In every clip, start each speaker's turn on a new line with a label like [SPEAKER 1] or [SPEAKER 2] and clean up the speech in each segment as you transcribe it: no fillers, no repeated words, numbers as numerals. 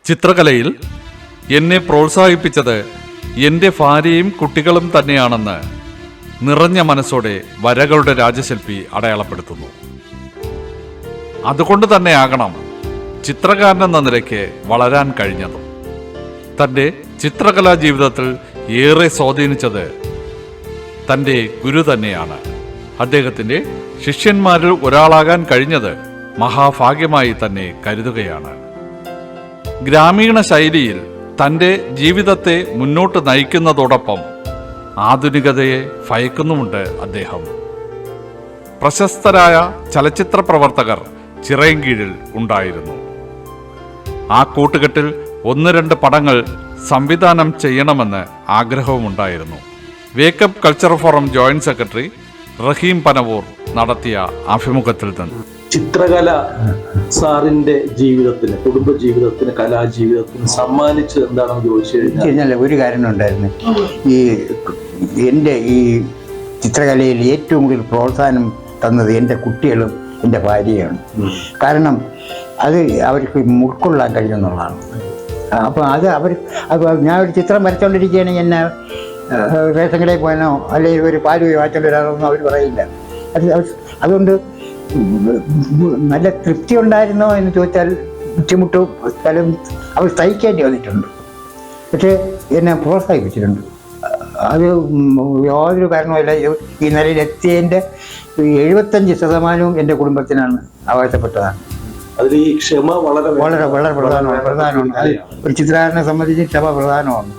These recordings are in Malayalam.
[SPEAKER 1] ചിത്രകലയിൽ എന്നെ പ്രോത്സാഹിപ്പിച്ചത് എൻ്റെ ഭാര്യയും കുട്ടികളും തന്നെയാണെന്ന് നിറഞ്ഞ മനസ്സോടെ വരകളുടെ രാജശില്പി അടയാളപ്പെടുത്തുന്നു. അതുകൊണ്ട് തന്നെയാകണം ചിത്രകാരനെന്ന നിലയ്ക്ക് വളരാൻ കഴിഞ്ഞതും. തൻ്റെ ചിത്രകലാ ജീവിതത്തിൽ ഏറെ സ്വാധീനിച്ചത് തൻ്റെ ഗുരു തന്നെയാണ്. അദ്ദേഹത്തിൻ്റെ ശിഷ്യന്മാരിൽ ഒരാളാകാൻ കഴിഞ്ഞത് മഹാഭാഗ്യമായി തന്നെ കരുതുകയാണ്. ഗ്രാമീണ ശൈലിയിൽ തൻ്റെ ജീവിതത്തെ മുന്നോട്ട് നയിക്കുന്നതോടൊപ്പം ആധുനികതയെ ഭയക്കുന്നുമുണ്ട് അദ്ദേഹം. പ്രശസ്തരായ ചലച്ചിത്ര പ്രവർത്തകർ ചിറയൻകീഴിൽ ഉണ്ടായിരുന്നു. ആ കൂട്ടുകെട്ടിൽ 1-2 പടങ്ങൾ സംവിധാനം ചെയ്യണമെന്ന് ആഗ്രഹവുമുണ്ടായിരുന്നു. Wake up culture forum joint secretary Raheem Panavoor നടത്തിയ അഭിമുഖത്തിൽ നിന്ന്
[SPEAKER 2] ചിത്രകല സാറിന്റെ ജീവിതത്തിന്, കുടുംബ ജീവിതത്തിന്, കലാജീവിതത്തിന് സമ്മാനിച്ചത് എന്താണെന്ന് ചോദിച്ചു
[SPEAKER 3] കഴിഞ്ഞാൽ ഒരു കാര്യം ഉണ്ടായിരുന്നു. എൻ്റെ ഈ ചിത്രകലയിൽ ഏറ്റവും കൂടുതൽ പ്രോത്സാഹനം തന്നത് എൻ്റെ കുട്ടികളും എൻ്റെ ഭാര്യയാണ്. കാരണം അത് അവർക്ക് ഉൾക്കൊള്ളാൻ കഴിയുമെന്നുള്ളതാണ്. അപ്പോൾ ഞാൻ ഒരു ചിത്രം വരച്ചുകൊണ്ടിരിക്കുകയാണെങ്കിൽ എന്നെ റേഷൻ കടയിൽ പോകാനോ അല്ലെങ്കിൽ ഒരു പാല് വാങ്ങിച്ചുകൊണ്ട് വരാനൊന്നും അവർ പറയില്ല. അതുകൊണ്ട് നല്ല തൃപ്തി ഉണ്ടായിരുന്നോ എന്ന് ചോദിച്ചാൽ ബുദ്ധിമുട്ടും സ്ഥലം അവർ സഹിക്കേണ്ടി വന്നിട്ടുണ്ട്. പക്ഷേ എന്നെ പ്രോത്സാഹിപ്പിച്ചിട്ടുണ്ട്. അത് യാതൊരു കാരണവുമില്ല. ഈ നിലയിലെത്തിയതിൻ്റെ 75% എൻ്റെ കുടുംബത്തിനാണ് അവകാശപ്പെട്ടതാണ്.
[SPEAKER 2] അതിൽ ഈ ക്ഷമ വളരെ
[SPEAKER 3] വളരെ പ്രധാനമാണ്. അത് ഒരു ചിത്രകാരനെ സംബന്ധിച്ച് ക്ഷമ പ്രധാനമാണ്.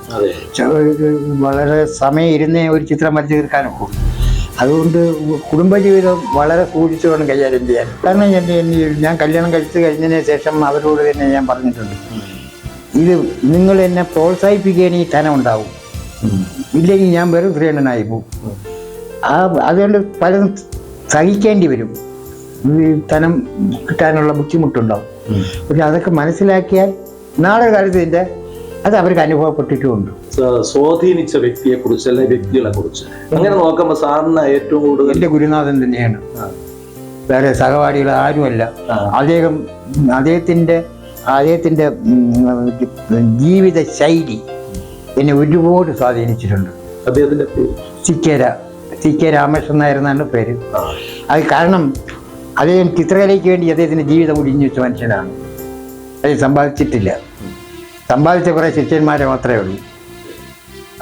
[SPEAKER 3] വളരെ സമയം ഇരുന്നേ ഒരു ചിത്രം വരച്ചു തീർക്കാനൊക്കെ. അതുകൊണ്ട് കുടുംബജീവിതം വളരെ സൂക്ഷിച്ചു വേണം കൈകാര്യം ചെയ്യാൻ. കാരണം ഞാൻ കല്യാണം കഴിച്ചു കഴിഞ്ഞതിന് ശേഷം അവരോട് തന്നെ ഞാൻ പറഞ്ഞിട്ടുണ്ട്, ഇത് നിങ്ങൾ എന്നെ പ്രോത്സാഹിപ്പിക്കുകയാണെങ്കിൽ ധനം ഉണ്ടാവും, ഇല്ലെങ്കിൽ ഞാൻ വെറും ശ്രീകണ്ഠനായി പോകും. അതുകൊണ്ട് പലതും സഹിക്കേണ്ടി വരും, ധനം കിട്ടാനുള്ള ബുദ്ധിമുട്ടുണ്ടാവും. പക്ഷെ അതൊക്കെ മനസ്സിലാക്കിയാൽ നാളെ കാലത്ത് അത് അവർക്ക് അനുഭവപ്പെട്ടിട്ടുമുണ്ട്.
[SPEAKER 2] സ്വാധീനിച്ച വ്യക്തിയെ കുറിച്ച് അല്ലെങ്കിൽ വ്യക്തികളെ കുറിച്ച് അങ്ങനെ നോക്കുമ്പോൾ സാറിന് ഏറ്റവും കൂടുതൽ
[SPEAKER 3] എൻ്റെ ഗുരുനാഥൻ തന്നെയാണ്. വേറെ സഹപാഠികൾ ആരുമല്ല. അദ്ദേഹത്തിൻ്റെ ജീവിത ശൈലി എന്നെ ഒരുപാട് സ്വാധീനിച്ചിട്ടുണ്ട്.
[SPEAKER 2] അദ്ദേഹത്തിന്റെ
[SPEAKER 3] CK രാമകൃഷ്ണൻ നായർ എന്നാണ് പേര്. അത് കാരണം അദ്ദേഹം ചിത്രകലയ്ക്ക് വേണ്ടി അദ്ദേഹത്തിൻ്റെ ജീവിതം ഒടിഞ്ഞു വെച്ച മനുഷ്യനാണ്. അത് സമ്പാദിച്ചിട്ടില്ല. സമ്പാദിച്ച കുറേ ശിഷ്യന്മാരെ മാത്രമേ ഉള്ളൂ.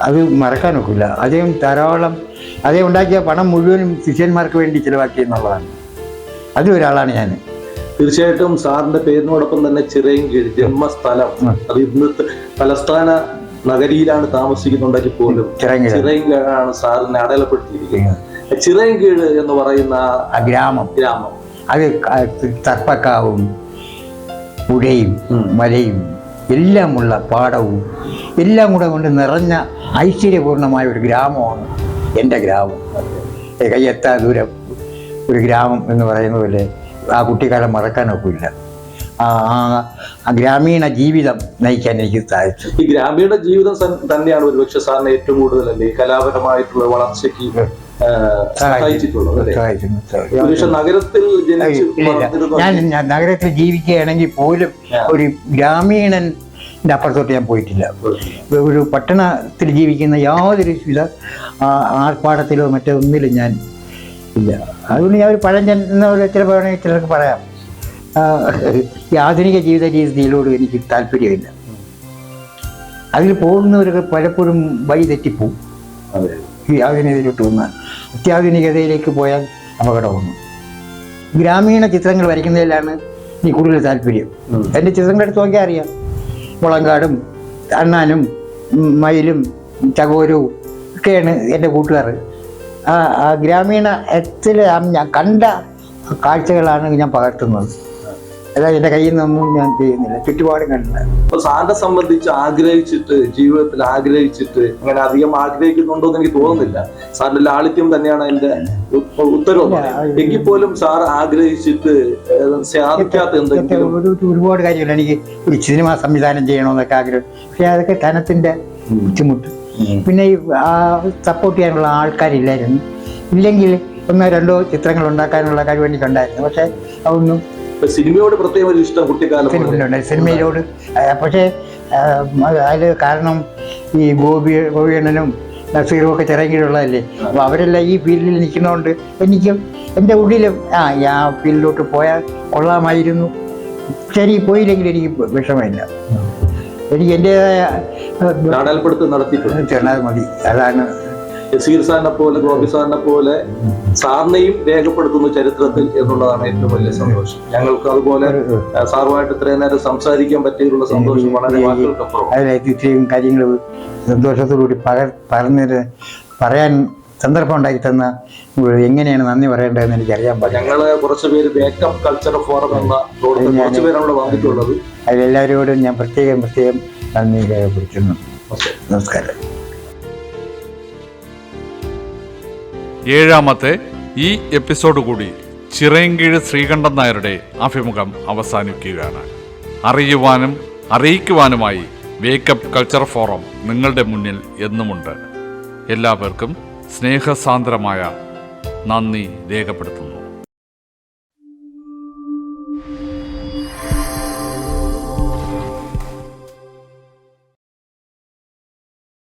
[SPEAKER 3] അത് മറക്കാൻ ഒക്കില്ല. അദ്ദേഹം ഉണ്ടാക്കിയ പണം മുഴുവനും ശിഷ്യന്മാർക്ക് വേണ്ടി ചിലവാക്കി എന്നുള്ളതാണ്. അതിലൊരാളാണ് ഞാൻ.
[SPEAKER 2] തീർച്ചയായിട്ടും സാറിന്റെ പേരിനോടൊപ്പം തന്നെ ചിറയൻകീഴ് ജന്മസ്ഥലം, അത് ഇന്നത്തെ തലസ്ഥാന നഗരിയിലാണ് താമസിക്കുന്നുണ്ടെങ്കിൽ പോലും ചിറയൻകീഴാണ് സാറിനെ അടയാളപ്പെടുത്തിയിരിക്കുന്നത്. ചിറയൻകീഴ് എന്ന് പറയുന്ന
[SPEAKER 3] ആ ഗ്രാമം അത് തർപ്പക്കാവും പുഴയും മലയും എല്ലാമുള്ള പാടവും എല്ലാം കൂടെ കൊണ്ട് നിറഞ്ഞ ഐശ്വര്യപൂർണമായ ഒരു ഗ്രാമമാണ് എൻ്റെ ഗ്രാമം. കയ്യെത്താ ദൂരം ഒരു ഗ്രാമം എന്ന് പറയുന്ന പോലെ ആ കുട്ടിക്കാലം മറക്കാനൊക്കില്ല. ആ ഗ്രാമീണ ജീവിതം നയിക്കാൻ എനിക്ക് സാധിച്ചു.
[SPEAKER 2] ഈ ഗ്രാമീണ ജീവിതം തന്നെയാണ് ഒരുപക്ഷെ സാറിന് ഏറ്റവും കൂടുതൽ അല്ലേ കലാപരമായിട്ടുള്ള വളർച്ചയ്ക്ക്
[SPEAKER 3] ഞാൻ നഗരത്തിൽ ജീവിക്കുകയാണെങ്കിൽ പോലും ഒരു ഗ്രാമീണൻ്റെ അപ്പുറത്തോട്ട് ഞാൻ പോയിട്ടില്ല. ഒരു പട്ടണത്തിൽ ജീവിക്കുന്ന യാതൊരു വിധ ആർപ്പാടത്തിലോ മറ്റോ ഒന്നിലും ഞാൻ ഇല്ല. അതുകൊണ്ട് ഞാൻ ഒരു പഴഞ്ചൻ എന്ന ചിലർക്ക് പറയാം, ഈ ആധുനിക ജീവിത രീതിയിലോട് എനിക്ക് താല്പര്യമില്ല. അതിൽ പോകുന്നവരൊക്കെ പലപ്പോഴും വഴി തെറ്റിപ്പോവും. ഈ ആധുനികതയിലോട്ട് വന്നാൽ അത്യാധുനികതയിലേക്ക് പോയാൽ അപകടമാണ്. ഗ്രാമീണ ചിത്രങ്ങൾ വരയ്ക്കുന്നതിലാണ് എനിക്ക് കൂടുതൽ താല്പര്യം. എൻ്റെ ചിത്രങ്ങളെടുത്ത് നോക്കിയാൽ അറിയാം, മുളങ്കാടും അണ്ണാനും മയിലും ചകോരവും ഒക്കെയാണ് എൻ്റെ കൂട്ടുകാർ. ആ ഗ്രാമീണത്തിൽ ഞാൻ കണ്ട കാഴ്ചകളാണ് ഞാൻ പകർത്തുന്നത്. അതായത് എൻ്റെ കയ്യിൽ നിന്നൊന്നും ഞാൻ ചെയ്യുന്നില്ല, ചുറ്റുപാടും കണ്ടില്ല.
[SPEAKER 2] അപ്പൊ സാറിനെ സംബന്ധിച്ച് ജീവിതത്തിൽ ആഗ്രഹിച്ചിട്ട് അങ്ങനെ അധികം ആഗ്രഹിക്കുന്നുണ്ടോ എന്ന് എനിക്ക് തോന്നുന്നില്ല. സാറിന്റെ ലാളിത്യം തന്നെയാണ് എന്റെ ഉത്തരവ്. എങ്കിൽ പോലും സാർ ആഗ്രഹിച്ചിട്ട് സാധിക്കാത്ത എന്തെങ്കിലും
[SPEAKER 3] ഒരുപാട് കാര്യങ്ങൾ. എനിക്ക് ഒരു സിനിമ സംവിധാനം ചെയ്യണമെന്നൊക്കെ ആഗ്രഹം. പക്ഷെ അതൊക്കെ ധനത്തിന്റെ ബുദ്ധിമുട്ട്. പിന്നെ ഈ സപ്പോർട്ട് ചെയ്യാനുള്ള ആൾക്കാരില്ലായിരുന്നു. ഇല്ലെങ്കിൽ 1-2 ചിത്രങ്ങൾ ഉണ്ടാക്കാനുള്ള കഴിവ് എനിക്കുണ്ടായിരുന്നു. പക്ഷെ അതൊന്നും
[SPEAKER 2] ഇപ്പൊ സിനിമയോട് പ്രത്യേകം ഒരു ഇഷ്ടം കുട്ടിക്കാലം മുതലേ?
[SPEAKER 3] സിനിമയിലോട് പക്ഷേ അതിൽ കാരണം ഈ ഗോപിയണ്ണനും നസീറും ഒക്കെ ചിറങ്ങിലുള്ളതല്ലേ. അപ്പോൾ അവരെല്ലാം ഈ ഫീൽഡിൽ നിൽക്കുന്നതുകൊണ്ട് എനിക്കും എൻ്റെ ഉള്ളിലും ആ ഫീൽഡിലോട്ട് പോയാൽ കൊള്ളാമായിരുന്നു. ശരി, പോയില്ലെങ്കിൽ എനിക്ക് വിഷമമില്ല. എനിക്ക് എൻ്റെതായ
[SPEAKER 2] നാടകപ്പെടുത്തം നടത്തിയിട്ടുണ്ട്.
[SPEAKER 3] ചെന്നാൽ മതി. അതാണ്
[SPEAKER 2] നസീർ സാറിനെ പോലെ, ഗോപി സാറിനെ പോലെ സാറിനെയും രേഖപ്പെടുത്തുന്നു ചരിത്രത്തിൽ എന്നുള്ളതാണ് ഏറ്റവും വലിയ സന്തോഷം. ഞങ്ങൾക്ക് അതുപോലെ സാറുമായിട്ട് ഇത്രയും നേരം സംസാരിക്കാൻ പറ്റിയുള്ള സന്തോഷം വളരെ വാക്കുകൾക്കപ്പുറം.
[SPEAKER 3] അതിലേക്ക് ഇത്രയും കാര്യങ്ങൾ സന്തോഷത്തോടുകൂടി പറയാൻ സന്ദർഭം ഉണ്ടാക്കി തന്ന എങ്ങനെയാണ് നന്ദി പറയേണ്ടതെന്ന് എനിക്കറിയാൻ പറ്റും.
[SPEAKER 2] ഞങ്ങള് കുറച്ച് പേര് വേക്കപ്പ് കൾച്ചർ ഫോറം എന്ന കുറച്ച് പേരാണ് വന്നിട്ടുള്ളത്.
[SPEAKER 3] അതിലെല്ലാവരോടും ഞാൻ പ്രത്യേകം നന്ദി രേഖപ്പെടുത്തുന്നു. നമസ്കാരം.
[SPEAKER 1] ഏഴാമത്തെ ഈ എപ്പിസോഡ് കൂടി ചിറയൻകീഴ് ശ്രീകണ്ഠൻ നായരുടെ അഭിമുഖം അവസാനിക്കുകയാണ്. അറിയുവാനും അറിയിക്കുവാനുമായി വേക്കപ്പ് കൾച്ചർ ഫോറം നിങ്ങളുടെ മുന്നിൽ എന്നുമുണ്ട്. എല്ലാവർക്കും സ്നേഹസാന്ദ്രമായ നന്ദി രേഖപ്പെടുത്തുന്നു.